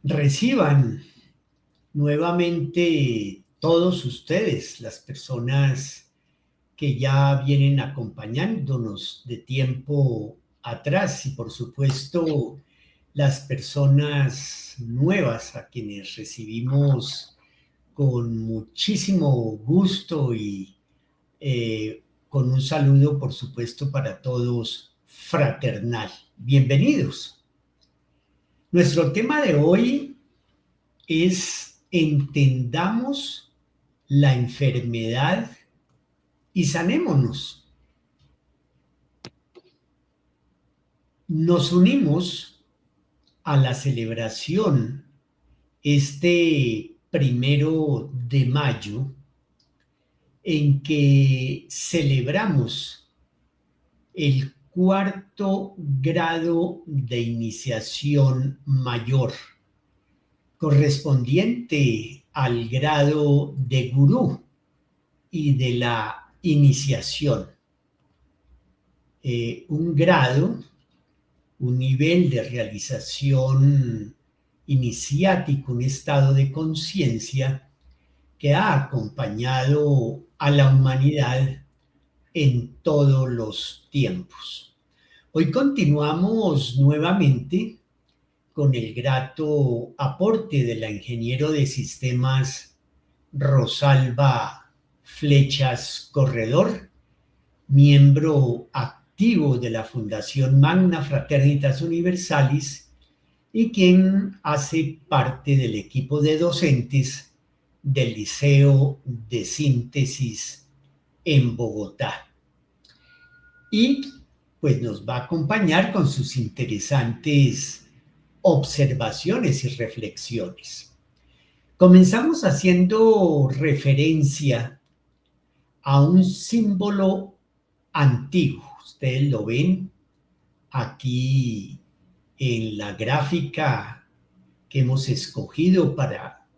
Reciban nuevamente todos ustedes, las personas que ya vienen acompañándonos de tiempo atrás y por supuesto las personas nuevas a quienes recibimos con muchísimo gusto y con un saludo por supuesto para todos fraternal. Bienvenidos. Nuestro tema de hoy es entendamos la enfermedad y sanémonos. Nos unimos a la celebración este 1 de mayo en que celebramos el 4.º grado de iniciación mayor, correspondiente al grado de gurú y de la iniciación. Un grado, un nivel de realización iniciático, un estado de conciencia que ha acompañado a la humanidad en todos los tiempos. Hoy continuamos nuevamente con el grato aporte de la ingeniero de sistemas Rosalba Flechas Corredor, miembro activo de la Fundación Magna Fraternitas Universalis y quien hace parte del equipo de docentes del Liceo de Síntesis en Bogotá. Y pues nos va a acompañar con sus interesantes observaciones y reflexiones. Comenzamos haciendo referencia a un símbolo antiguo. Ustedes lo ven aquí en la gráfica que hemos escogido para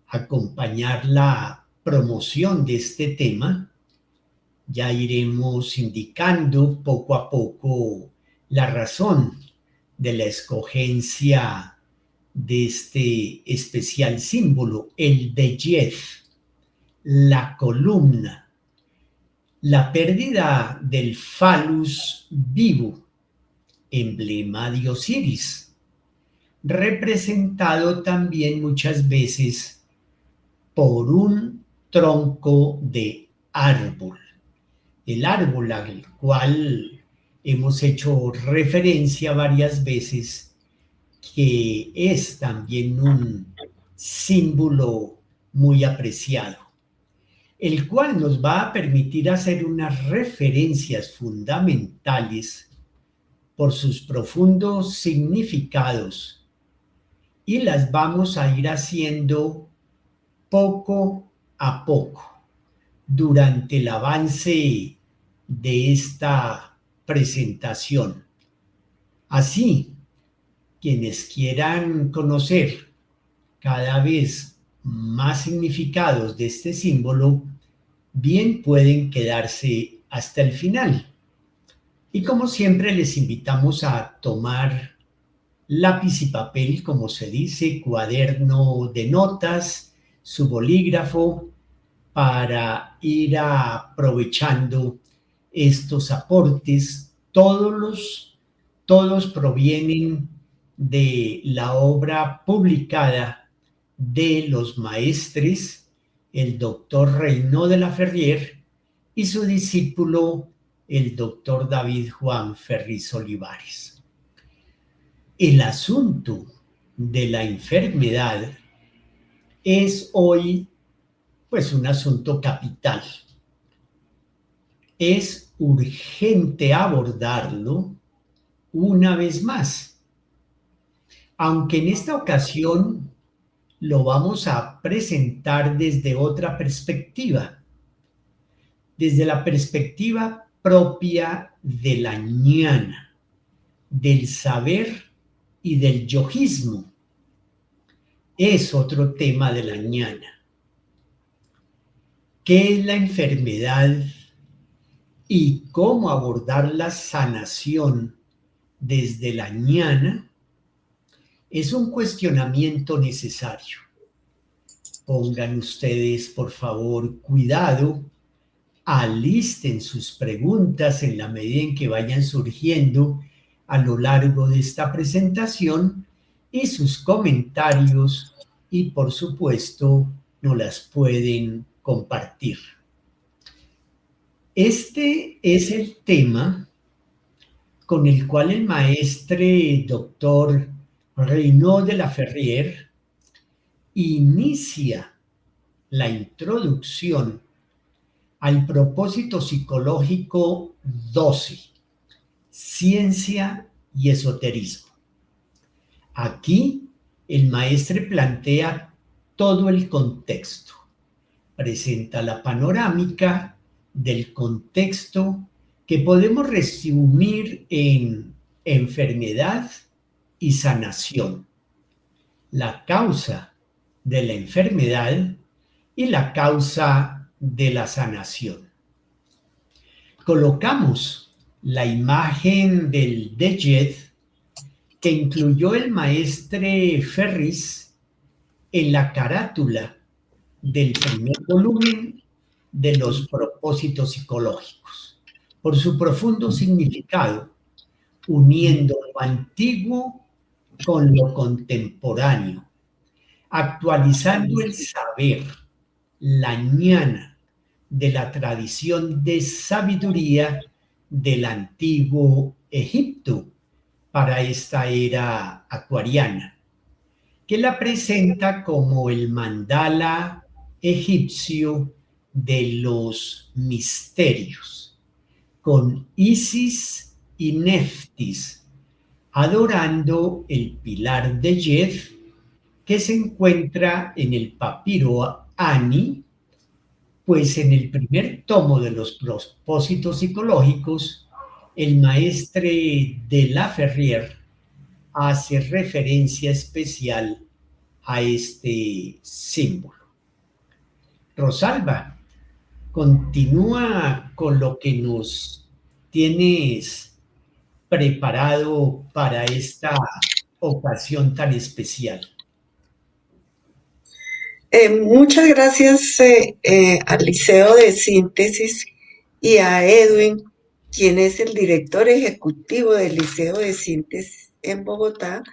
acompañar la promoción de este tema. Ya iremos indicando poco a poco la razón de la escogencia de este especial símbolo, el vellez, la columna, la pérdida del falus vivo, emblema de Osiris, representado también muchas veces por un tronco de árbol. El árbol al cual hemos hecho referencia varias veces, que es también un símbolo muy apreciado, el cual nos va a permitir hacer unas referencias fundamentales por sus profundos significados y las vamos a ir haciendo poco a poco durante el avance de esta presentación. Así, quienes quieran conocer cada vez más significados de este símbolo, bien pueden quedarse hasta el final. Y como siempre les invitamos a tomar lápiz y papel, como se dice, cuaderno de notas, su bolígrafo, para ir aprovechando estos aportes. Todos provienen de la obra publicada de los maestres, el doctor Reynó de la Ferrier y su discípulo, el doctor David Juan Ferriz Olivares. El asunto de la enfermedad es hoy pues un asunto capital. Es urgente abordarlo una vez más, aunque en esta ocasión lo vamos a presentar desde otra perspectiva, desde la perspectiva propia de la ñana, del saber y del yojismo. Es otro tema de la ñana. ¿Qué es la enfermedad y cómo abordar la sanación desde la ñana? Es un cuestionamiento necesario. Pongan ustedes, por favor, cuidado, alisten sus preguntas en la medida en que vayan surgiendo a lo largo de esta presentación y sus comentarios y, por supuesto, nos las pueden compartir. Este es el tema con el cual el maestre doctor Renaud de la Ferrière inicia la introducción al propósito psicológico 12, ciencia y esoterismo. Aquí el maestre plantea todo el contexto, presenta la panorámica del contexto que podemos resumir en enfermedad y sanación, la causa de la enfermedad y la causa de la sanación. Colocamos la imagen del Deged que incluyó el maestre Ferris en la carátula del primer volumen de los propósitos psicológicos, por su profundo significado, uniendo lo antiguo con lo contemporáneo, actualizando el saber, la ñana de la tradición de sabiduría del antiguo Egipto para esta era acuariana, que la presenta como el mandala egipcio de los misterios, con Isis y Neftis adorando el pilar de Yed que se encuentra en el papiro Ani, pues en el primer tomo de los propósitos psicológicos, el maestre de la Ferrière hace referencia especial a este símbolo. Rosalba, continúa con lo que nos tienes preparado para esta ocasión tan especial. Muchas gracias al Liceo de Síntesis y a Edwin, quien es el director ejecutivo del Liceo de Síntesis en Bogotá,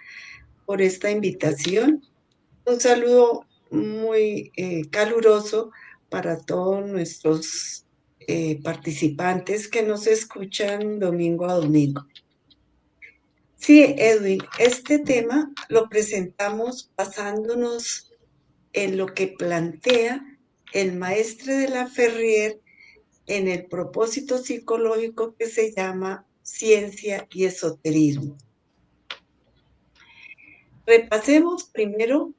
por esta invitación. Un saludo muy caluroso para todos nuestros participantes que nos escuchan domingo a domingo. Sí, Edwin, este tema lo presentamos basándonos en lo que plantea el maestre de la Ferrière en el propósito psicológico que se llama ciencia y esoterismo. Repasemos primero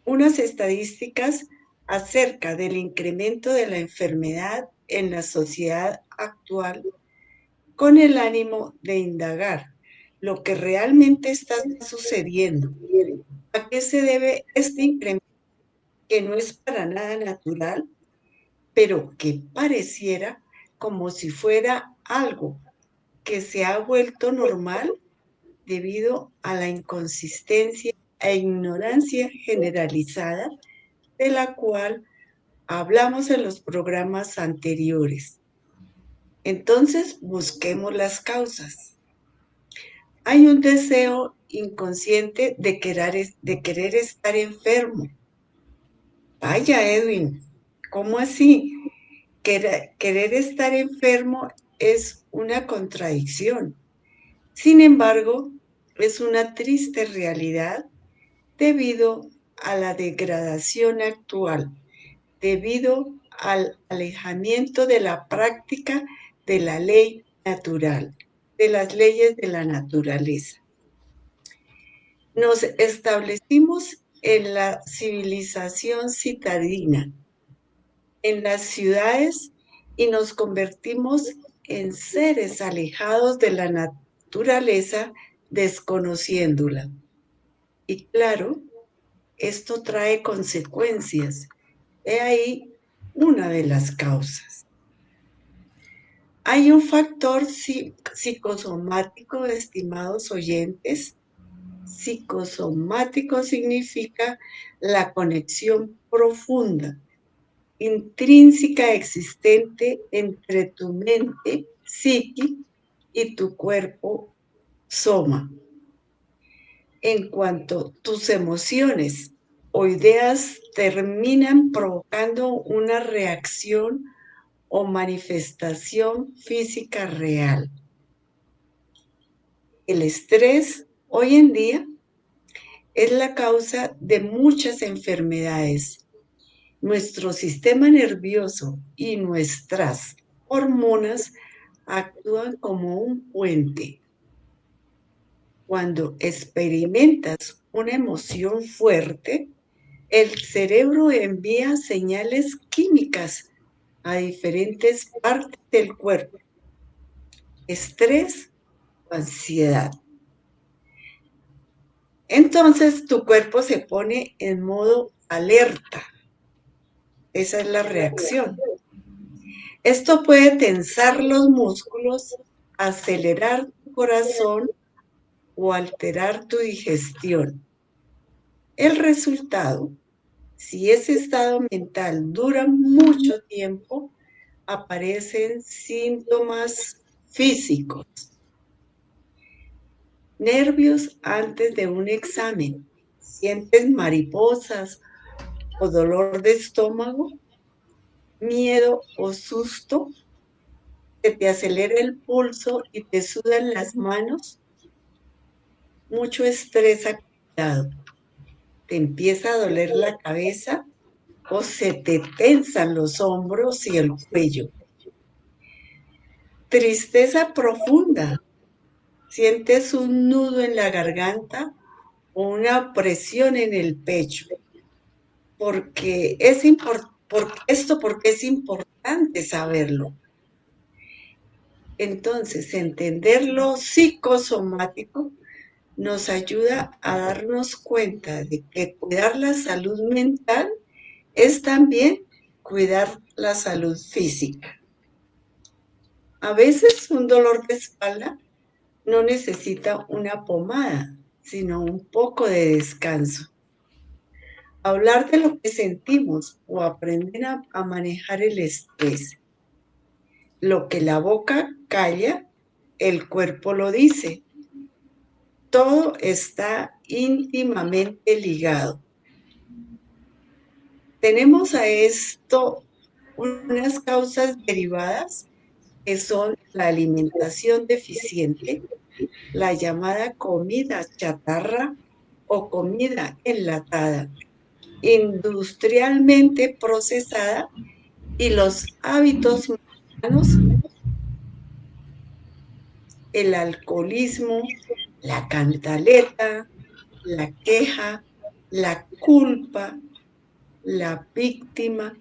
unas estadísticas acerca del incremento de la enfermedad en la sociedad actual con el ánimo de indagar lo que realmente está sucediendo. ¿A qué se debe este incremento que no es para nada natural, pero que pareciera como si fuera algo que se ha vuelto normal debido a la inconsistencia e ignorancia generalizada de la cual hablamos en los programas anteriores? Entonces, busquemos las causas. Hay un deseo inconsciente de querer estar enfermo. Vaya, Edwin, ¿cómo así? Querer estar enfermo es una contradicción. Sin embargo, es una triste realidad debido a la degradación actual, debido al alejamiento de la práctica de la ley natural, de las leyes de la naturaleza. Nos establecimos en la civilización citadina, en las ciudades, y nos convertimos en seres alejados de la naturaleza, desconociéndola. Y claro, esto trae consecuencias. He ahí una de las causas. Hay un factor psicosomático, estimados oyentes. Psicosomático significa la conexión profunda, intrínseca existente entre tu mente, psiqui, y tu cuerpo, soma. En cuanto tus emociones o ideas terminan provocando una reacción o manifestación física real. El estrés hoy en día es la causa de muchas enfermedades. Nuestro sistema nervioso y nuestras hormonas actúan como un puente. Cuando experimentas una emoción fuerte, el cerebro envía señales químicas a diferentes partes del cuerpo. Estrés o ansiedad. Entonces tu cuerpo se pone en modo alerta. Esa es la reacción. Esto puede tensar los músculos, acelerar tu corazón o alterar tu digestión. El resultado, si ese estado mental dura mucho tiempo, aparecen síntomas físicos. Nervios antes de un examen. ¿Sientes mariposas o dolor de estómago? ¿Miedo o susto? ¿Se te acelera el pulso y te sudan las manos? Mucho estrés acumulado. ¿Te empieza a doler la cabeza o se te tensan los hombros y el cuello? Tristeza profunda. ¿Sientes un nudo en la garganta o una presión en el pecho? Porque es importante saberlo. Entonces, entender lo psicosomático nos ayuda a darnos cuenta de que cuidar la salud mental es también cuidar la salud física. A veces un dolor de espalda no necesita una pomada, sino un poco de descanso. Hablar de lo que sentimos o aprender a manejar el estrés. Lo que la boca calla, el cuerpo lo dice. Todo está íntimamente ligado. Tenemos a esto unas causas derivadas que son la alimentación deficiente, la llamada comida chatarra o comida enlatada, industrialmente procesada y los hábitos humanos, el alcoholismo, la cantaleta, la queja, la culpa, la víctima,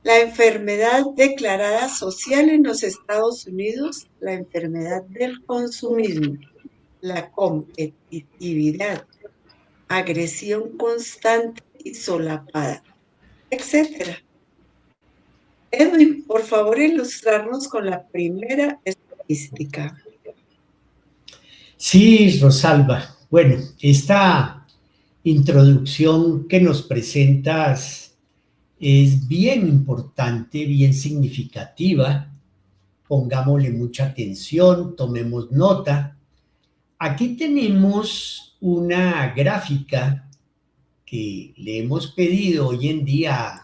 la enfermedad declarada social en los Estados Unidos, la enfermedad del consumismo, la competitividad, agresión constante y solapada, etc. Edwin, por favor, ilustrarnos con la primera estadística. Sí, Rosalba. Bueno, esta introducción que nos presentas es bien importante, bien significativa. Pongámosle mucha atención, tomemos nota. Aquí tenemos una gráfica que le hemos pedido hoy en día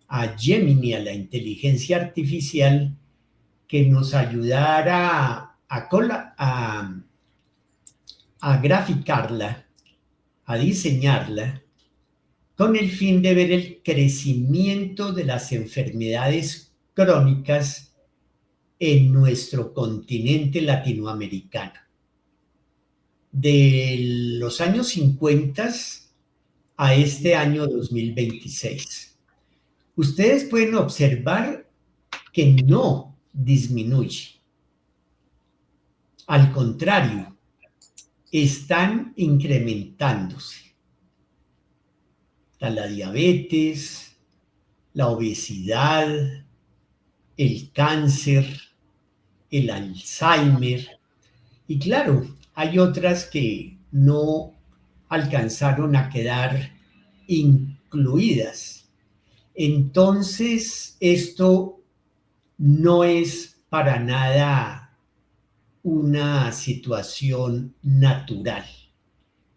a Gemini, a la inteligencia artificial, que nos ayudara a graficarla, a diseñarla, con el fin de ver el crecimiento de las enfermedades crónicas en nuestro continente latinoamericano. De los años 50 a este año 2026. Ustedes pueden observar que no disminuye. Al contrario, están incrementándose. Está la diabetes, la obesidad, el cáncer, el Alzheimer. Y claro, hay otras que no alcanzaron a quedar incluidas. Entonces, esto no es para nada una situación natural.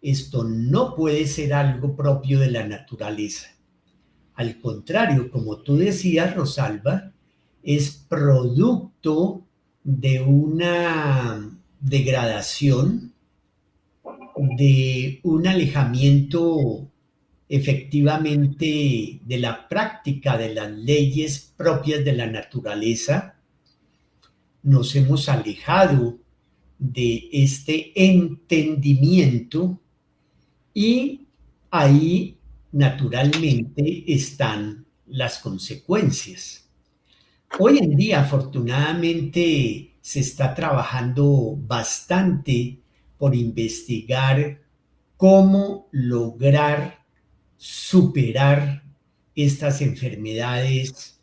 Esto no puede ser algo propio de la naturaleza. Al contrario, como tú decías, Rosalba, es producto de una degradación, de un alejamiento efectivamente de la práctica de las leyes propias de la naturaleza. Nos hemos alejado de este entendimiento y ahí naturalmente están las consecuencias. Hoy en día, afortunadamente, se está trabajando bastante por investigar cómo lograr superar estas enfermedades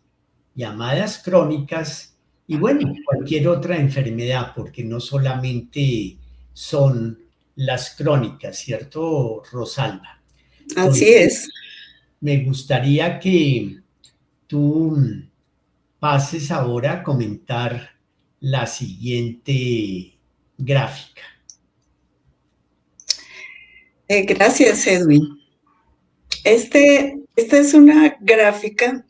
llamadas crónicas y bueno, cualquier otra enfermedad, porque no solamente son las crónicas, ¿cierto, Rosalba? Así Entonces, es. me gustaría que tú pases ahora a comentar la siguiente gráfica. Gracias, Edwin. Esta es una gráfica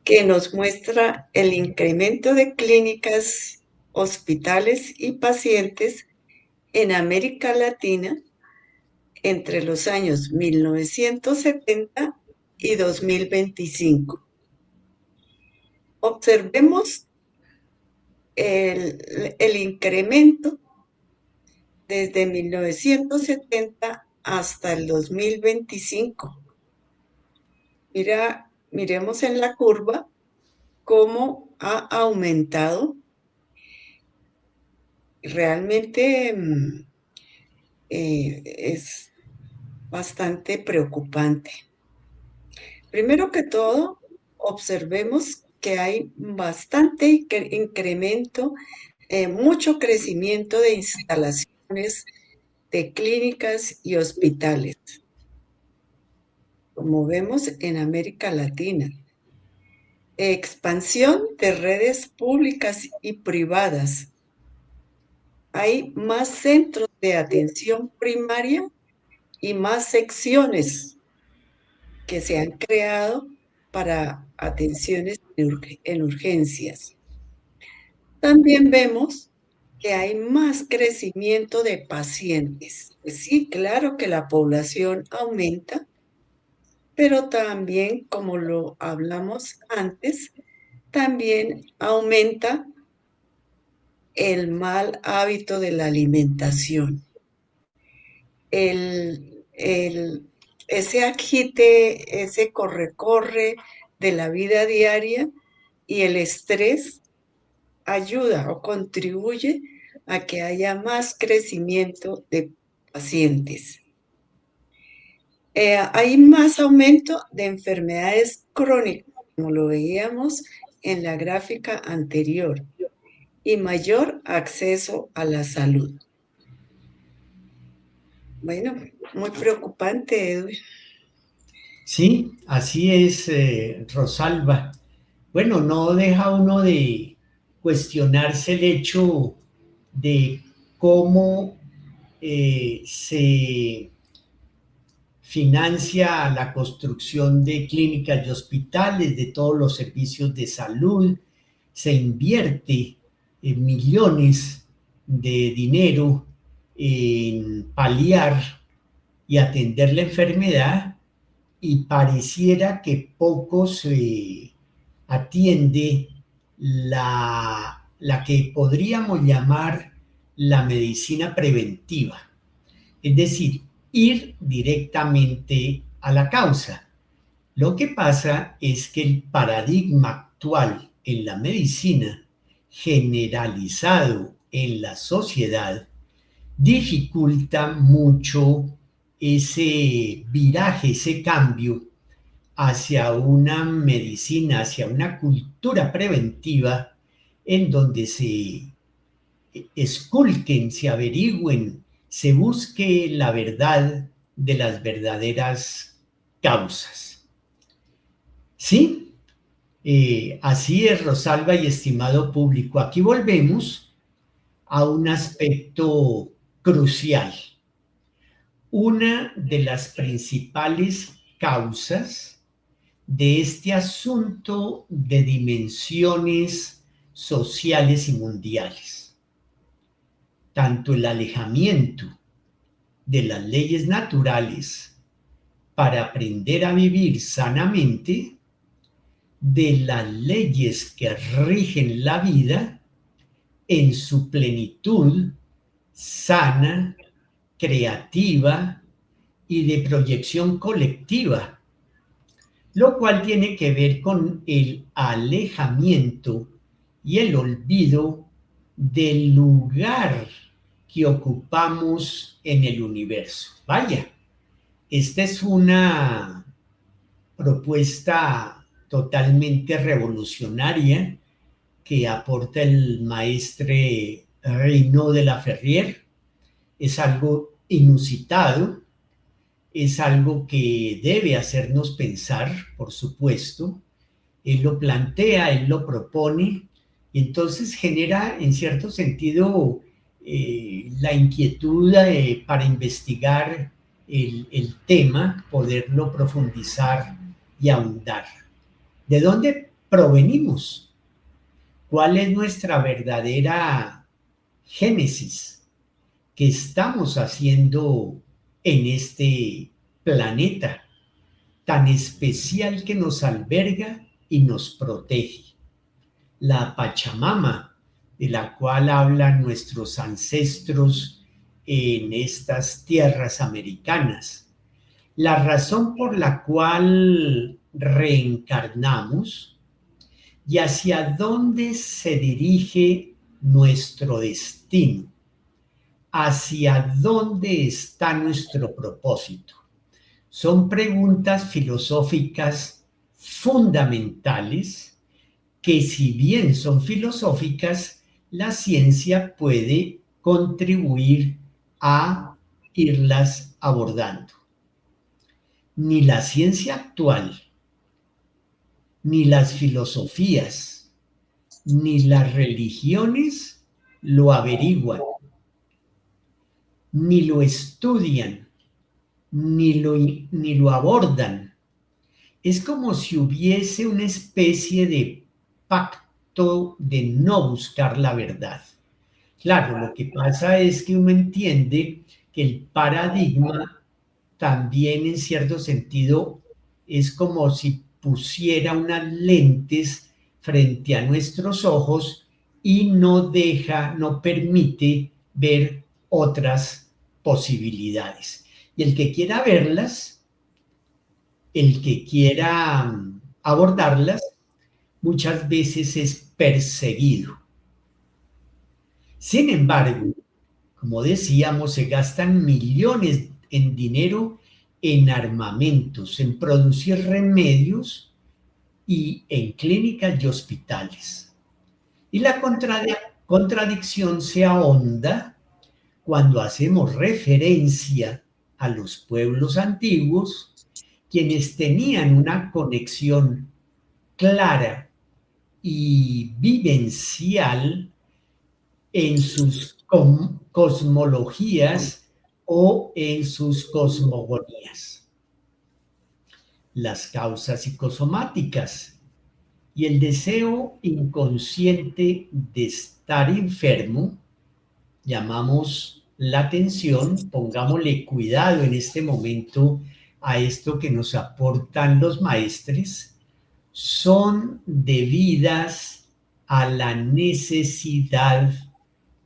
que nos muestra el incremento de clínicas, hospitales y pacientes en América Latina entre los años 1970 y 2025. Observemos el incremento desde 1970 hasta el 2025. Miremos en la curva cómo ha aumentado. Realmente es bastante preocupante. Primero que todo, observemos que hay bastante incremento, mucho crecimiento de instalaciones de clínicas y hospitales, como vemos en América Latina. Expansión de redes públicas y privadas. Hay más centros de atención primaria y más secciones que se han creado para atenciones en urgencias. También vemos que hay más crecimiento de pacientes. Pues sí, claro que la población aumenta, pero también, como lo hablamos antes, también aumenta el mal hábito de la alimentación. Ese agite, ese corre-corre de la vida diaria y el estrés ayuda o contribuye a que haya más crecimiento de pacientes. Hay más aumento de enfermedades crónicas, como lo veíamos en la gráfica anterior, y mayor acceso a la salud. Bueno, muy preocupante, Edwin. Sí, así es, Rosalba. Bueno, no deja uno de cuestionarse el hecho de cómo se financia la construcción de clínicas y hospitales, de todos los servicios de salud, se invierte millones de dinero en paliar y atender la enfermedad y pareciera que poco se atiende la que podríamos llamar la medicina preventiva, es decir, ir directamente a la causa. Lo que pasa es que el paradigma actual en la medicina, generalizado en la sociedad, dificulta mucho ese viraje, ese cambio hacia una medicina, hacia una cultura preventiva en donde se esculquen, se averigüen se busque la verdad de las verdaderas causas. ¿Sí? Así es, Rosalba y estimado público. Aquí volvemos a un aspecto crucial. Una de las principales causas de este asunto de dimensiones sociales y mundiales, tanto el alejamiento de las leyes naturales para aprender a vivir sanamente, de las leyes que rigen la vida en su plenitud sana, creativa y de proyección colectiva, lo cual tiene que ver con el alejamiento y el olvido del lugar que ocupamos en el universo. Vaya, esta es una propuesta totalmente revolucionaria que aporta el maestre Renaud de la Ferrière. Es algo inusitado, es algo que debe hacernos pensar, por supuesto. Él lo plantea, él lo propone, y entonces genera, en cierto sentido, la inquietud para investigar el tema, poderlo profundizar y ahondar. ¿De dónde provenimos? ¿Cuál es nuestra verdadera génesis? ¿Qué estamos haciendo en este planeta tan especial que nos alberga y nos protege? La Pachamama, de la cual hablan nuestros ancestros en estas tierras americanas. La razón por la cual reencarnamos y hacia dónde se dirige nuestro destino, hacia dónde está nuestro propósito. Son preguntas filosóficas fundamentales que, si bien son filosóficas, la ciencia puede contribuir a irlas abordando. Ni la ciencia actual, ni las filosofías, ni las religiones lo averiguan, ni lo estudian, ni lo abordan. Es como si hubiese una especie de pacto de no buscar la verdad. Claro, lo que pasa es que uno entiende que el paradigma también, en cierto sentido, es como si pusiera unas lentes frente a nuestros ojos y no permite ver otras posibilidades. Y el que quiera verlas, el que quiera abordarlas, muchas veces es perseguido. Sin embargo, como decíamos, se gastan millones en dinero en armamentos, en producir remedios y en clínicas y hospitales. Y la contradicción se ahonda cuando hacemos referencia a los pueblos antiguos, quienes tenían una conexión clara y vivencial en sus cosmologías o en sus cosmogonías. Las causas psicosomáticas y el deseo inconsciente de estar enfermo, llamamos la atención, pongámosle cuidado en este momento a esto que nos aportan los maestres, son debidas a la necesidad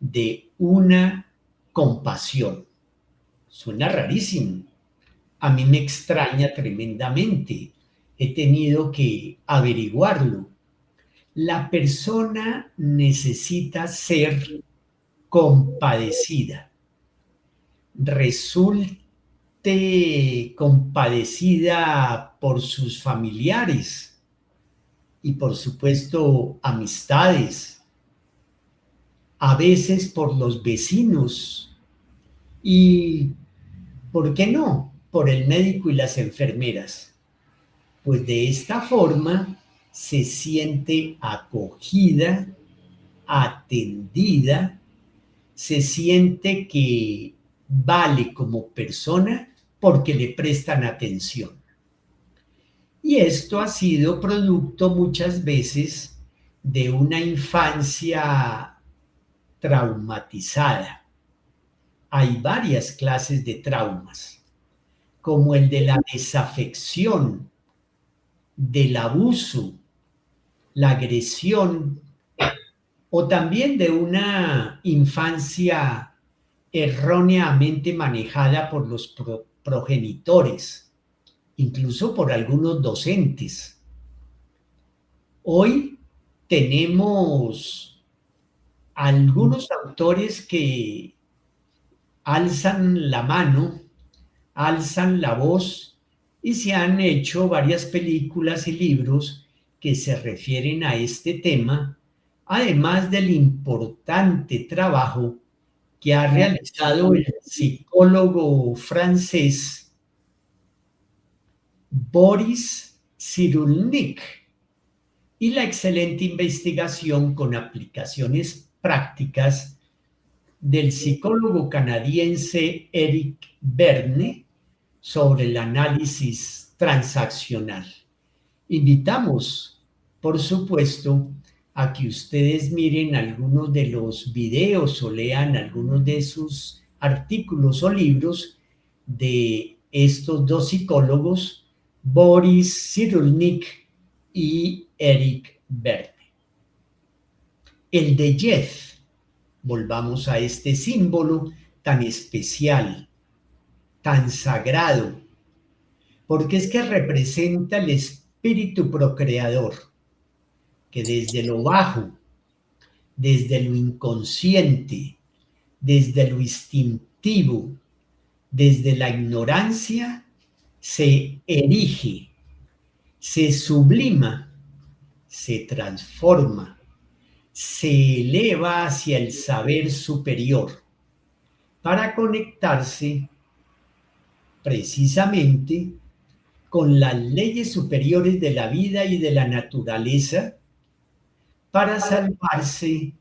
de una compasión. Suena rarísimo. A mí me extraña tremendamente. He tenido que averiguarlo. La persona necesita ser compadecida. Resulte compadecida por sus familiares y, por supuesto, amistades, a veces por los vecinos, ¿Y por qué no? Por el médico y las enfermeras. Pues de esta forma se siente acogida, atendida, se siente que vale como persona porque le prestan atención. Y esto ha sido producto muchas veces de una infancia traumatizada. Hay varias clases de traumas, como el de la desafección, del abuso, la agresión, o también de una infancia erróneamente manejada por los progenitores, incluso por algunos docentes. Hoy tenemos algunos autores que alzan la mano, alzan la voz y se han hecho varias películas y libros que se refieren a este tema, además del importante trabajo que ha realizado el psicólogo francés Boris Cyrulnik y la excelente investigación con aplicaciones prácticas del psicólogo canadiense Eric Berne sobre el análisis transaccional. Invitamos, por supuesto, a que ustedes miren algunos de los videos o lean algunos de sus artículos o libros de estos dos psicólogos, Boris Cyrulnik y Eric Berne. El de Jeff, volvamos a este símbolo tan especial, tan sagrado, porque es que representa el espíritu procreador, que desde lo bajo, desde lo inconsciente, desde lo instintivo, desde la ignorancia, se erige, se sublima, se transforma, se eleva hacia el saber superior para conectarse precisamente con las leyes superiores de la vida y de la naturaleza para salvarse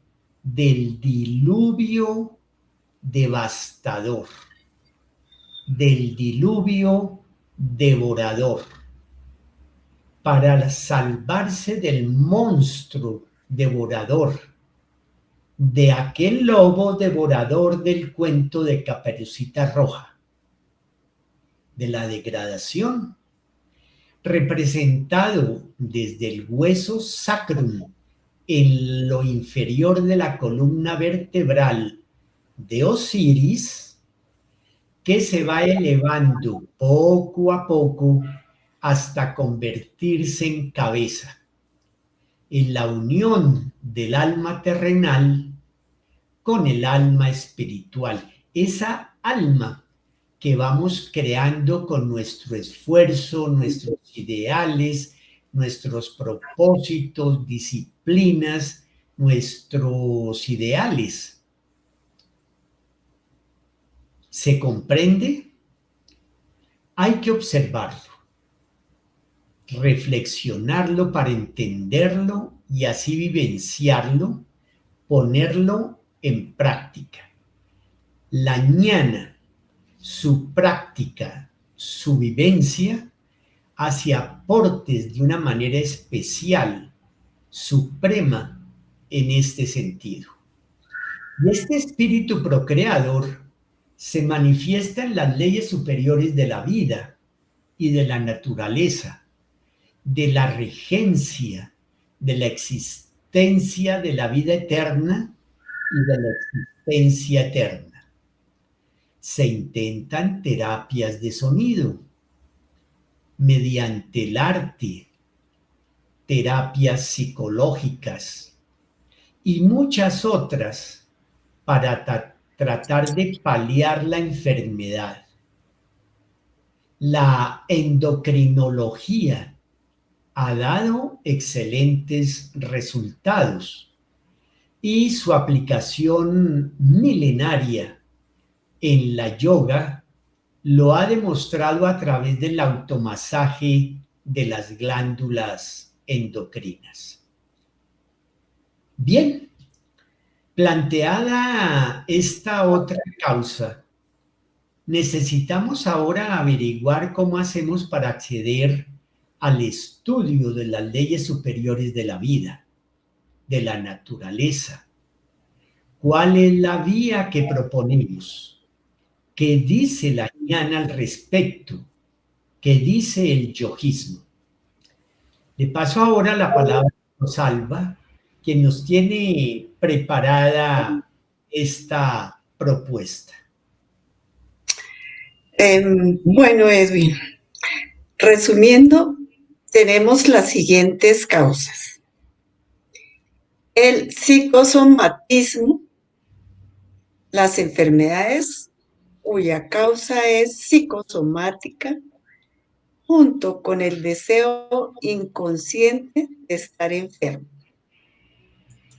del diluvio devastador, del diluvio devorador, para salvarse del monstruo devorador, de aquel lobo devorador del cuento de Caperucita Roja, de la degradación, representado desde el hueso sacrum en lo inferior de la columna vertebral de Osiris, que se va elevando poco a poco hasta convertirse en cabeza, en la unión del alma terrenal con el alma espiritual. Esa alma que vamos creando con nuestro esfuerzo, nuestros ideales, nuestros propósitos, disciplinas, nuestros ideales. ¿Se comprende? Hay que observarlo, reflexionarlo para entenderlo y así vivenciarlo, ponerlo en práctica. La ñana, su práctica, su vivencia, hace aportes de una manera especial, suprema, en este sentido. Y este espíritu procreador se manifiesta en las leyes superiores de la vida y de la naturaleza, de la regencia, de la existencia de la vida eterna y de la existencia eterna. Se intentan terapias de sonido mediante el arte, terapias psicológicas y muchas otras para tratar de paliar la enfermedad. La endocrinología ha dado excelentes resultados y su aplicación milenaria en la yoga lo ha demostrado a través del automasaje de las glándulas endocrinas. Bien, planteada esta otra causa, necesitamos ahora averiguar cómo hacemos para acceder al estudio de las leyes superiores de la vida, de la naturaleza. ¿Cuál es la vía que proponemos? ¿Qué dice la Jnana al respecto? ¿Qué dice el yojismo? Le paso ahora la palabra a Rosalba, quien nos tiene preparada esta propuesta. Bueno, Edwin, resumiendo, tenemos las siguientes causas. El psicosomatismo, las enfermedades cuya causa es psicosomática, junto con el deseo inconsciente de estar enfermo.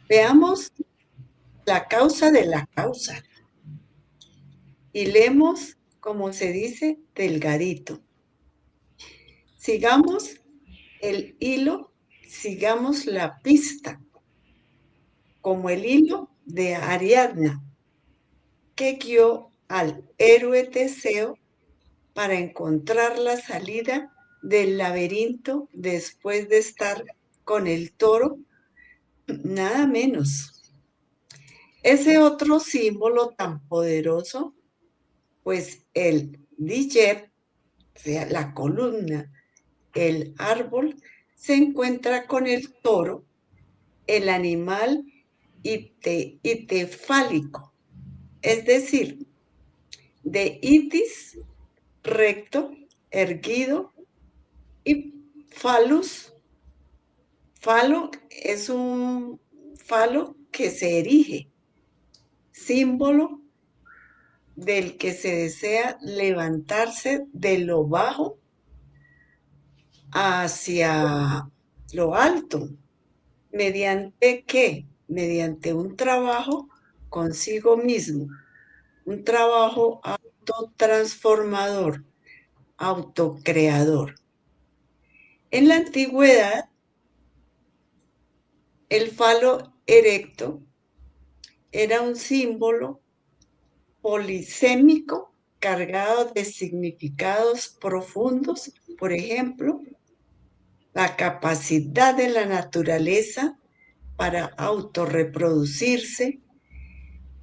Veamos la causa de la causa y leemos, como se dice, delgadito. Sigamos el hilo, sigamos la pista, como el hilo de Ariadna, que guió al héroe Teseo para encontrar la salida del laberinto después de estar con el toro, nada menos. Ese otro símbolo tan poderoso, pues el Diyer, o sea, la columna, el árbol, se encuentra con el toro, el animal itefálico, es decir, de itis, recto, erguido, y falus. Falo es un falo que se erige, símbolo del que se desea levantarse de lo bajo hacia lo alto. ¿Mediante qué? Mediante un trabajo consigo mismo, un trabajo autotransformador, autocreador. En la antigüedad, el falo erecto era un símbolo polisémico cargado de significados profundos, por ejemplo, la capacidad de la naturaleza para autorreproducirse,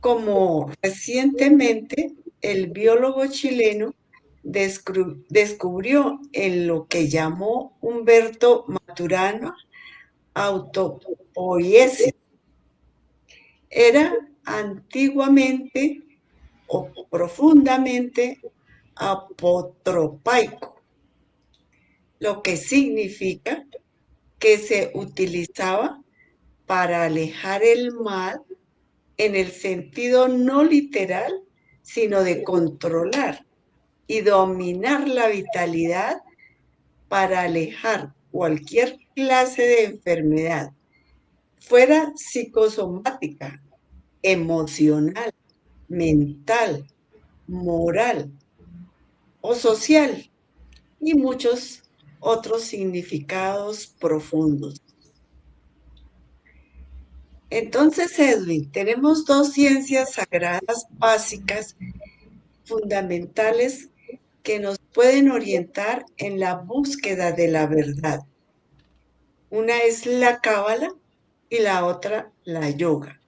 como recientemente el biólogo chileno descubrió en lo que llamó Humberto Maturana autopoiesis. Era antiguamente o profundamente apotropaico, lo que significa que se utilizaba para alejar el mal en el sentido no literal, sino de controlar y dominar la vitalidad para alejar cualquier clase de enfermedad, fuera psicosomática, emocional, mental, moral o social, y muchos otros significados profundos. Entonces, Edwin, tenemos dos ciencias sagradas básicas, fundamentales, que nos pueden orientar en la búsqueda de la verdad. Una es la cábala y la otra la yoga.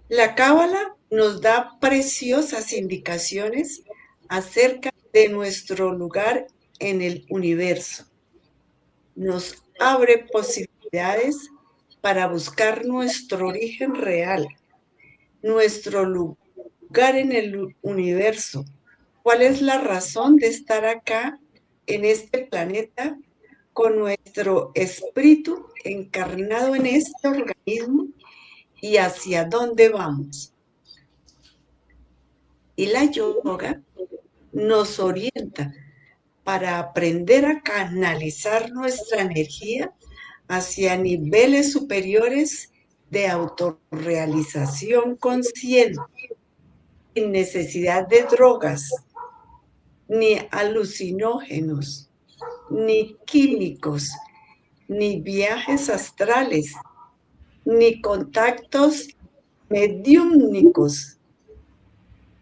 La cábala nos da preciosas indicaciones acerca de nuestro lugar en el universo. Nos abre posibilidades para buscar nuestro origen real, nuestro lugar en el universo. ¿Cuál es la razón de estar acá en este planeta con nuestro espíritu encarnado en este organismo y hacia dónde vamos? Y la yoga nos orienta para aprender a canalizar nuestra energía hacia niveles superiores de autorrealización consciente. sin necesidad de drogas, ni alucinógenos, ni químicos, ni viajes astrales, ni contactos mediúmnicos,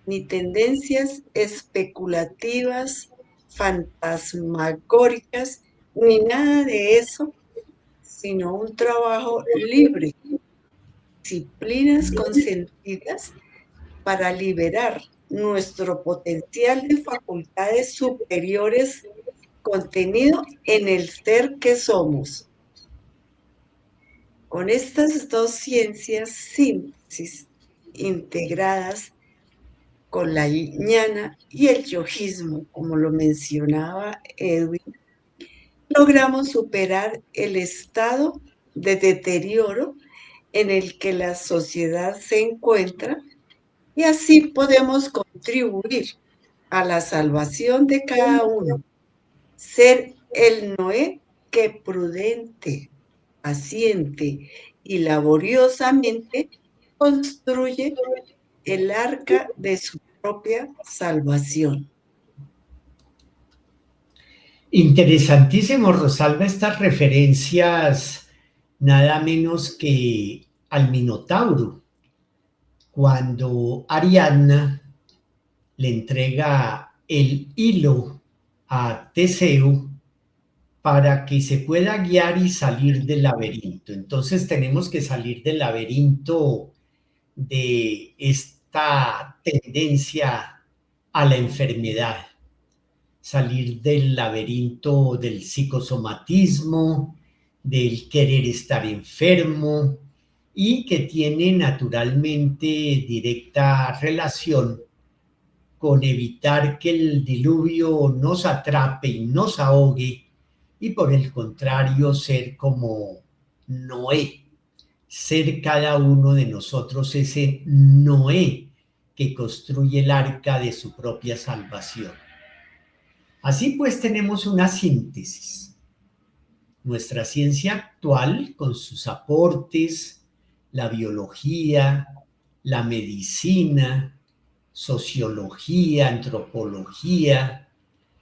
ni tendencias especulativas, fantasmagóricas, ni nada de eso, sino un trabajo libre, disciplinas consentidas para liberar nuestro potencial de facultades superiores contenido en el ser que somos. Con estas dos ciencias síntesis integradas con la ñana y el yojismo, como lo mencionaba Edwin, logramos superar el estado de deterioro en el que la sociedad se encuentra y así podemos contribuir a la salvación de cada uno. Ser el Noé que prudente, paciente y laboriosamente construye el arca de su propia salvación. Interesantísimo, Rosalba, estas referencias nada menos que al Minotauro, cuando Ariadna le entrega el hilo a Teseo para que se pueda guiar y salir del laberinto. Entonces tenemos que salir del laberinto de esta tendencia a la enfermedad, salir del laberinto del psicosomatismo, del querer estar enfermo y que tiene naturalmente directa relación con evitar que el diluvio nos atrape y nos ahogue y por el contrario ser como Noé, ser cada uno de nosotros ese Noé que construye el arca de su propia salvación. Así pues tenemos una síntesis. Nuestra ciencia actual, con sus aportes, la biología, la medicina, sociología, antropología,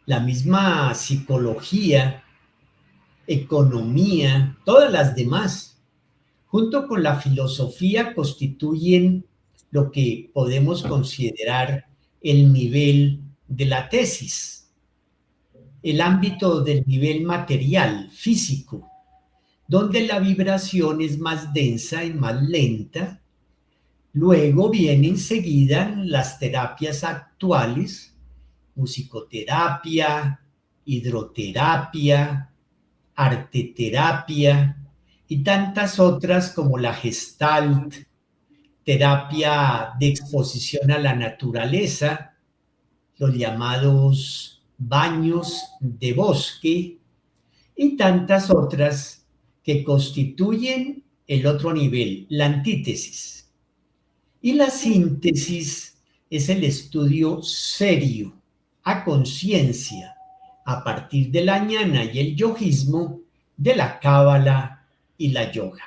la misma psicología, economía, todas las demás, junto con la filosofía, constituyen lo que podemos considerar el nivel de la tesis, el ámbito del nivel material, físico, donde la vibración es más densa y más lenta. Luego vienen enseguida las terapias actuales, musicoterapia, hidroterapia, arteterapia y tantas otras como la Gestalt, terapia de exposición a la naturaleza, los llamados baños de bosque y tantas otras que constituyen el otro nivel, la antítesis. Y la síntesis es el estudio serio, a conciencia, a partir de la ñana y el yojismo, de la cábala y la yoga.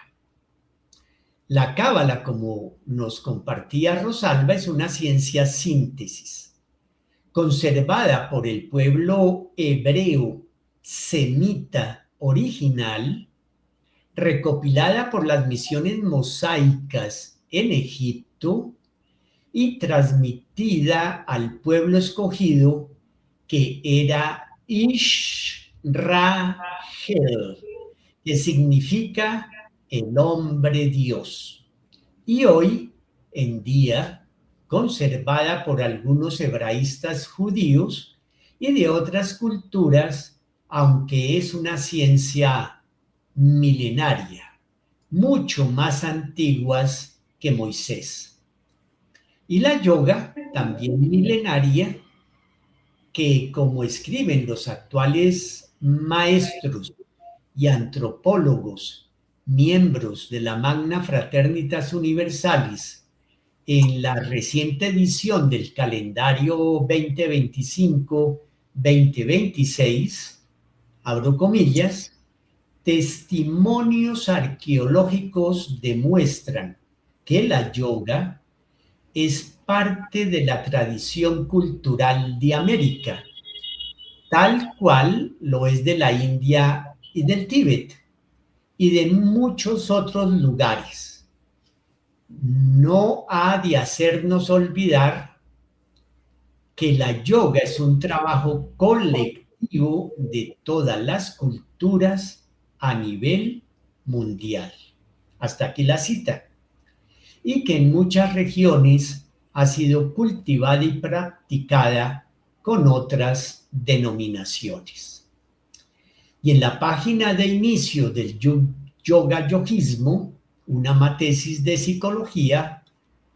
La cábala, como nos compartía Rosalba, es una ciencia síntesis, conservada por el pueblo hebreo semita original, recopilada por las misiones mosaicas en Egipto y transmitida al pueblo escogido que era Israel, que significa el hombre Dios. Y hoy en día conservada por algunos hebraístas judíos y de otras culturas, aunque es una ciencia milenaria, mucho más antiguas que Moisés. Y la yoga, también milenaria, que como escriben los actuales maestros y antropólogos, miembros de la Magna Fraternitas Universalis, en la reciente edición del calendario 2025-2026, abro comillas, testimonios arqueológicos demuestran que la yoga es parte de la tradición cultural de América, tal cual lo es de la India y del Tíbet y de muchos otros lugares. No ha de hacernos olvidar que la yoga es un trabajo colectivo de todas las culturas a nivel mundial. Hasta aquí la cita. Y que en muchas regiones ha sido cultivada y practicada con otras denominaciones. Y en la página de inicio del yoga yogismo, una matesis de psicología,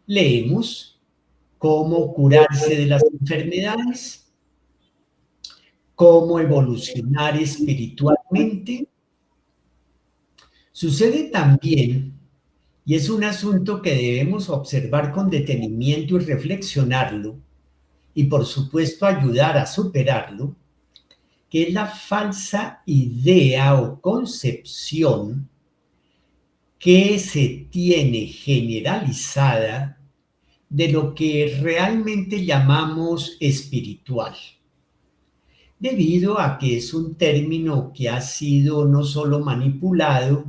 leemos cómo curarse de las enfermedades, cómo evolucionar espiritualmente. Sucede también, y es un asunto que debemos observar con detenimiento y reflexionarlo, y por supuesto ayudar a superarlo, que es la falsa idea o concepción que se tiene generalizada de lo que realmente llamamos espiritual, debido a que es un término que ha sido no solo manipulado,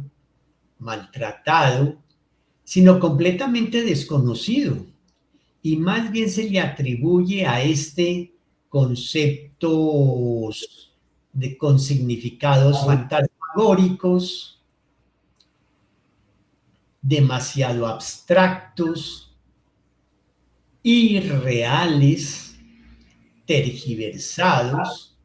maltratado, sino completamente desconocido, y más bien se le atribuye a este conceptos con significados fantasmagóricos, demasiado abstractos, irreales, tergiversados.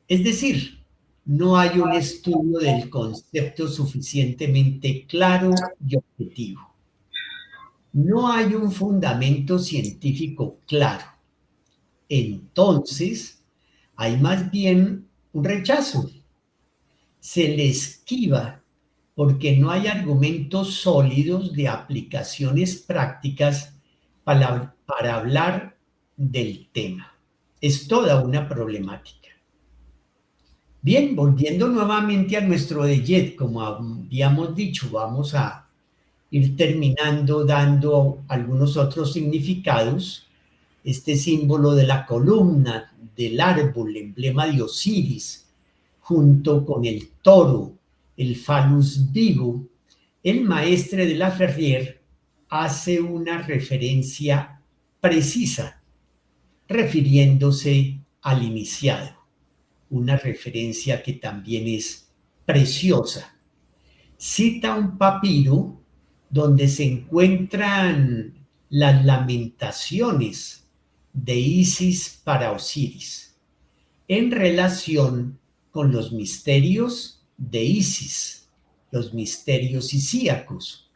Es decir, no hay un estudio del concepto suficientemente claro y objetivo. No hay un fundamento científico claro. Entonces, hay más bien un rechazo. Se le esquiva porque no hay argumentos sólidos de aplicaciones prácticas para hablar del tema. Es toda una problemática. Bien, volviendo nuevamente a nuestro DEYET, como habíamos dicho, vamos a ir terminando dando algunos otros significados. Este símbolo de la columna, del árbol, emblema de Osiris, junto con el toro, el falus vivo, el maestre de la Ferrier hace una referencia precisa, refiriéndose al iniciado, una referencia que también es preciosa. Cita un papiro donde se encuentran las lamentaciones de Isis para Osiris en relación con los misterios de Isis, los misterios isíacos.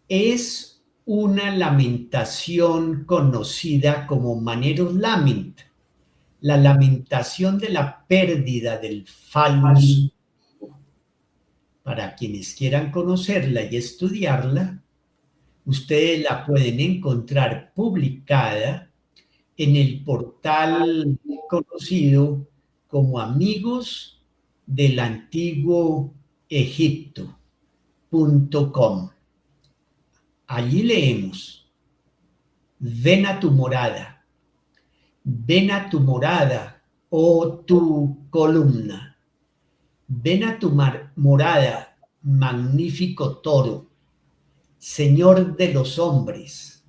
Es una lamentación conocida como Maneros Lament, la lamentación de la pérdida del falus. Para quienes quieran conocerla y estudiarla, ustedes la pueden encontrar publicada en el portal conocido como Amigos del Antiguo Egipto.com. Allí leemos: ven a tu morada, ven a tu morada, oh tu columna, ven a tu morada, magnífico toro, Señor de los hombres,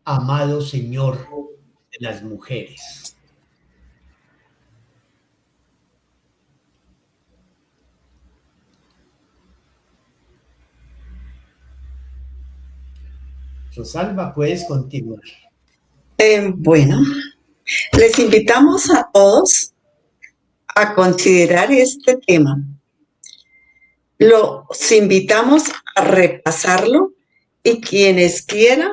amado Señor de las mujeres. Rosalba, puedes continuar. Bueno, les invitamos a todos a considerar este tema. Los invitamos a repasarlo y quienes quieran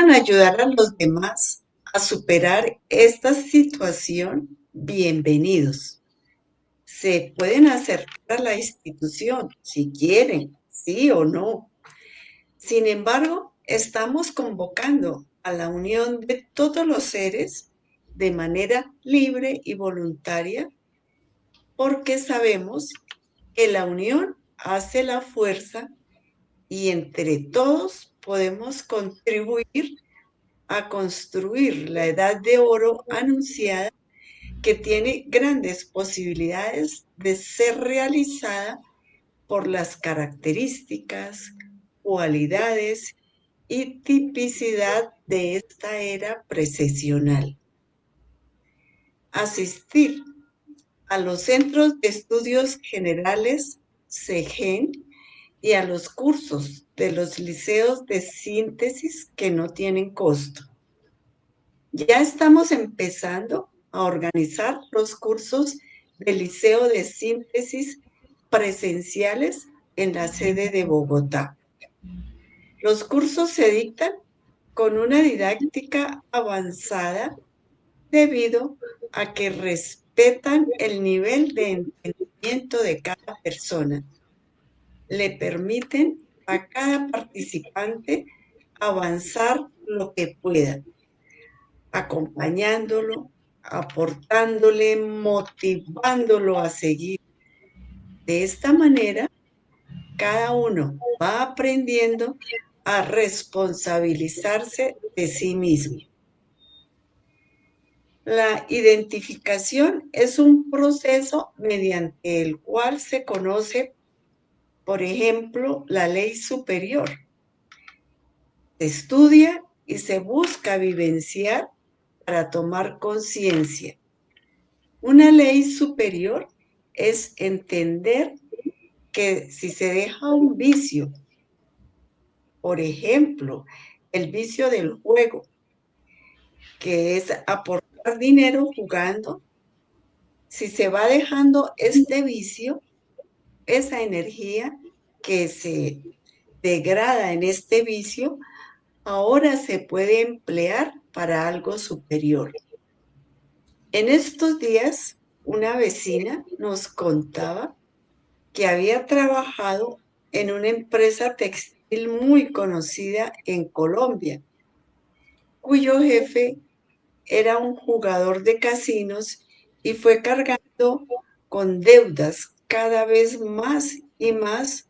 ayudar a los demás a superar esta situación, bienvenidos. Se pueden acercar a la institución si quieren, sí o no. Sin embargo, estamos convocando a la unión de todos los seres de manera libre y voluntaria, porque sabemos que la unión hace la fuerza y entre todos podemos contribuir a construir la edad de oro anunciada, que tiene grandes posibilidades de ser realizada por las características, cualidades y tipicidad de esta era precesional. Asistir a los Centros de Estudios Generales, CEGEN, y a los cursos de los liceos de síntesis que no tienen costo. Ya estamos empezando a organizar los cursos del liceo de síntesis presenciales en la sede de Bogotá. Los cursos se dictan con una didáctica avanzada debido a que respetan el nivel de entendimiento de cada persona. Le permiten a cada participante avanzar lo que pueda, acompañándolo, aportándole, motivándolo a seguir. De esta manera, cada uno va aprendiendo a responsabilizarse de sí mismo. La identificación es un proceso mediante el cual se conoce, por ejemplo, la ley superior. Se estudia y se busca vivenciar para tomar conciencia. Una ley superior es entender que si se deja un vicio, por ejemplo, el vicio del juego, que es aportar dinero jugando, si se va dejando este vicio, esa energía que se degrada en este vicio, ahora se puede emplear para algo superior. En estos días, una vecina nos contaba que había trabajado en una empresa textil muy conocida en Colombia, cuyo jefe era un jugador de casinos y fue cargando con deudas cada vez más y más,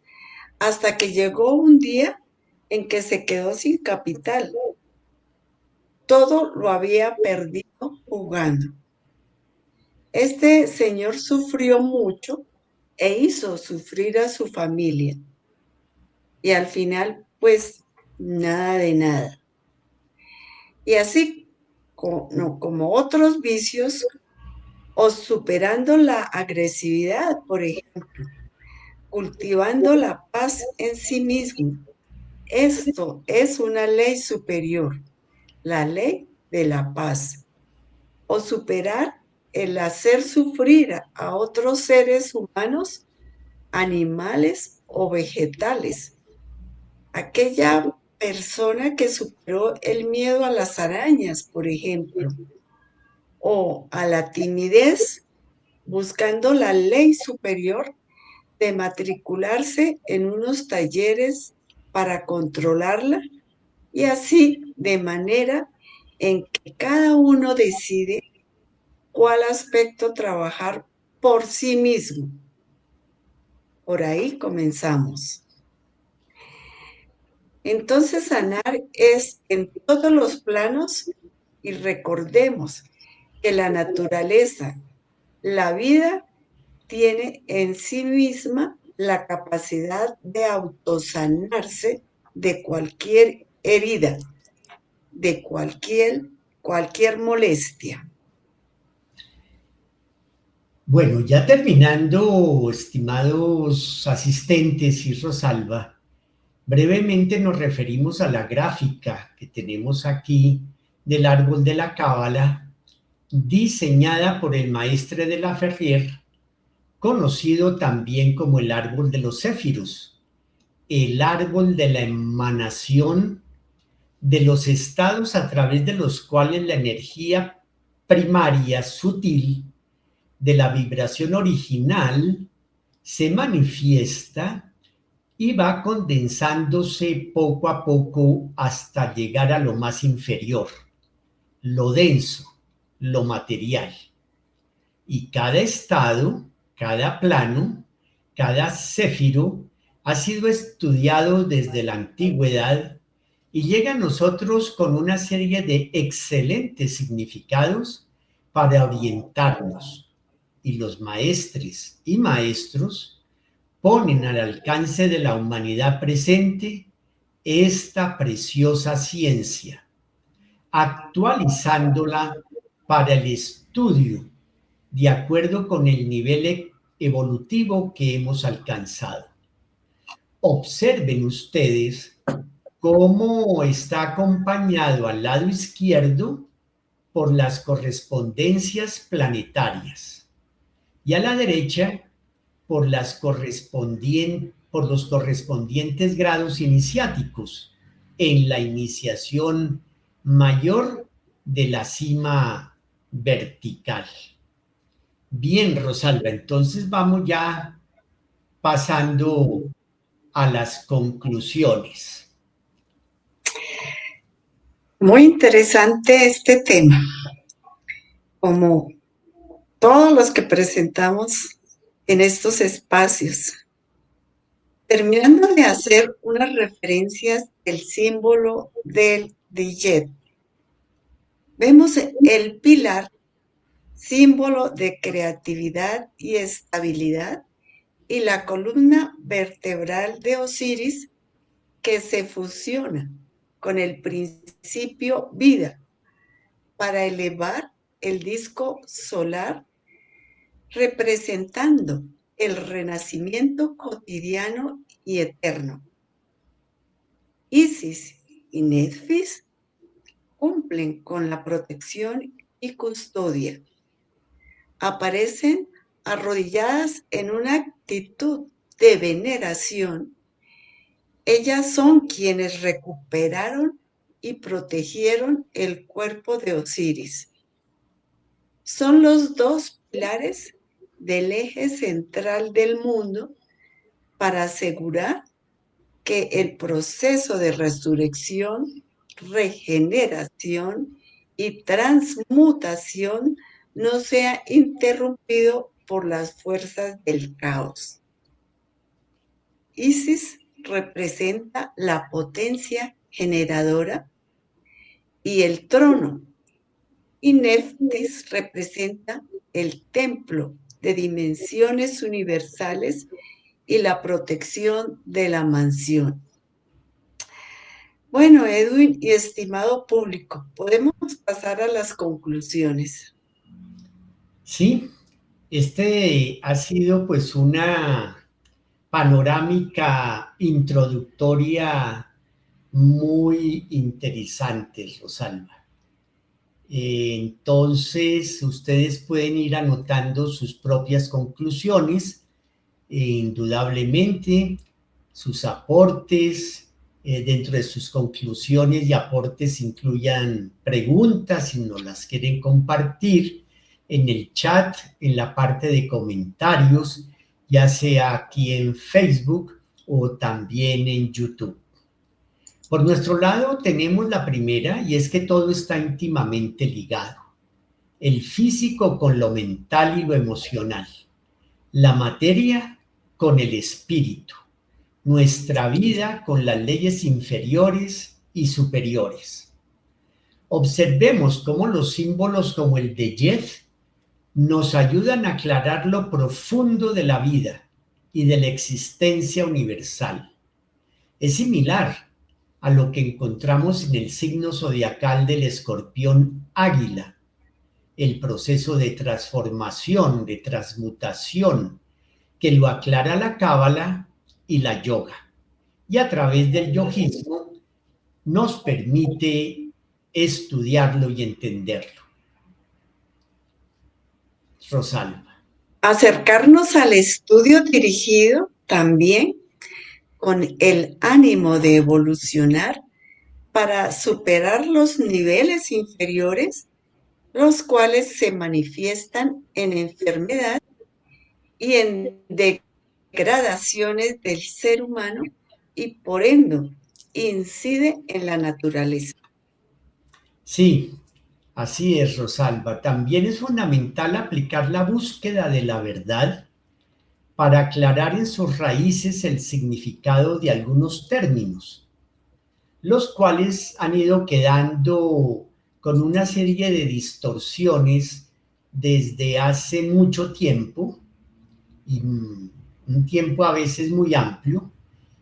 hasta que llegó un día en que se quedó sin capital. Todo lo había perdido jugando. Este señor sufrió mucho e hizo sufrir a su familia. Y al final, pues, nada de nada. Y así como otros vicios, o superando la agresividad, por ejemplo, cultivando la paz en sí mismo. Esto es una ley superior, la ley de la paz. O superar el hacer sufrir a otros seres humanos, animales o vegetales. Aquella persona que superó el miedo a las arañas, por ejemplo, o a la timidez, buscando la ley superior de matricularse en unos talleres para controlarla, y así de manera en que cada uno decide cuál aspecto trabajar por sí mismo. Por ahí comenzamos. Entonces, sanar es en todos los planos, y recordemos que la naturaleza, la vida, tiene en sí misma la capacidad de autosanarse de cualquier herida, de cualquier molestia. Bueno, ya terminando, estimados asistentes y Rosalba, brevemente nos referimos a la gráfica que tenemos aquí del árbol de la Cábala, diseñada por el maestre de la Ferrier, conocido también como el árbol de los céfiros, el árbol de la emanación de los estados a través de los cuales la energía primaria sutil de la vibración original se manifiesta y va condensándose poco a poco hasta llegar a lo más inferior, lo denso, lo material. Y cada estado, cada plano, cada céfiro ha sido estudiado desde la antigüedad y llega a nosotros con una serie de excelentes significados para orientarnos. Y los maestres y maestros ponen al alcance de la humanidad presente esta preciosa ciencia, actualizándola para el estudio de acuerdo con el nivel evolutivo que hemos alcanzado. Observen ustedes cómo está acompañado al lado izquierdo por las correspondencias planetarias y a la derecha por los correspondientes grados iniciáticos en la iniciación mayor de la cima vertical. Bien, Rosalba, entonces vamos ya pasando a las conclusiones. Muy interesante este tema. Como todos los que presentamos en estos espacios, terminando de hacer unas referencias del símbolo del Diyet, vemos el pilar, símbolo de creatividad y estabilidad, y la columna vertebral de Osiris, que se fusiona con el principio vida para elevar el disco solar, representando el renacimiento cotidiano y eterno. Isis y Nefis cumplen con la protección y custodia. Aparecen arrodilladas en una actitud de veneración. Ellas son quienes recuperaron y protegieron el cuerpo de Osiris. Son los dos pilares del eje central del mundo para asegurar que el proceso de resurrección, regeneración y transmutación no sea interrumpido por las fuerzas del caos. Isis representa la potencia generadora y el trono, y Neftis representa el templo de dimensiones universales y la protección de la mansión. Bueno, Edwin y estimado público, podemos pasar a las conclusiones. Sí, este ha sido pues una panorámica introductoria muy interesante, Rosalba. Entonces, ustedes pueden ir anotando sus propias conclusiones, indudablemente, sus aportes. Dentro de sus conclusiones y aportes incluyan preguntas si nos las quieren compartir en el chat, en la parte de comentarios, ya sea aquí en Facebook o también en YouTube. Por nuestro lado tenemos la primera, y es que todo está íntimamente ligado. El físico con lo mental y lo emocional. La materia con el espíritu. Nuestra vida con las leyes inferiores y superiores. Observemos cómo los símbolos como el de Yeth nos ayudan a aclarar lo profundo de la vida y de la existencia universal. Es similar a lo que encontramos en el signo zodiacal del escorpión águila, el proceso de transformación, de transmutación, que lo aclara la cábala y la yoga, y a través del yogismo nos permite estudiarlo y entenderlo. Rosalba. Acercarnos al estudio dirigido también con el ánimo de evolucionar para superar los niveles inferiores, los cuales se manifiestan en enfermedad y en degradaciones del ser humano y por ende incide en la naturaleza. Sí, así es, Rosalba. También es fundamental aplicar la búsqueda de la verdad para aclarar en sus raíces el significado de algunos términos, los cuales han ido quedando con una serie de distorsiones desde hace mucho tiempo, y un tiempo a veces muy amplio,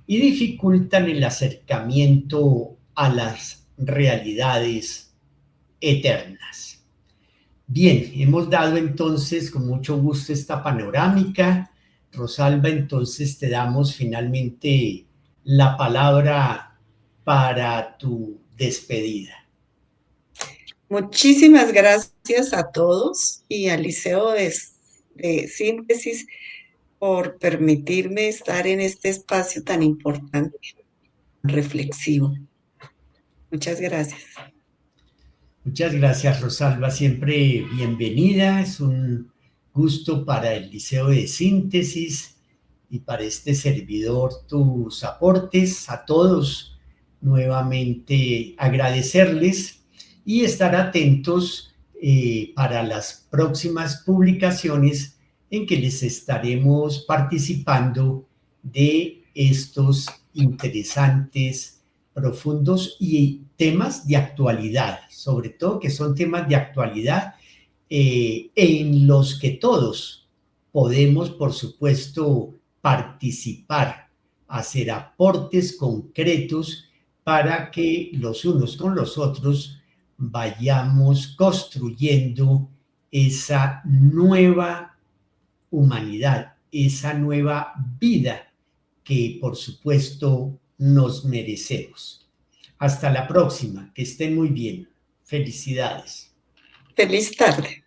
y dificultan el acercamiento a las realidades eternas. Bien, hemos dado entonces con mucho gusto esta panorámica. Rosalba, entonces te damos finalmente la palabra para tu despedida. Muchísimas gracias a todos y al Liceo de Síntesis por permitirme estar en este espacio tan importante, reflexivo. Muchas gracias. Muchas gracias, Rosalba. Siempre bienvenida. Es un gusto para el Liceo de Síntesis y para este servidor tus aportes. A todos nuevamente agradecerles y estar atentos para las próximas publicaciones en que les estaremos participando de estos interesantes, profundos y temas de actualidad, sobre todo que son temas de actualidad en los que todos podemos, por supuesto, participar, hacer aportes concretos para que los unos con los otros vayamos construyendo esa nueva humanidad, esa nueva vida que, por supuesto, nos merecemos. Hasta la próxima, que estén muy bien. Felicidades. Feliz tarde.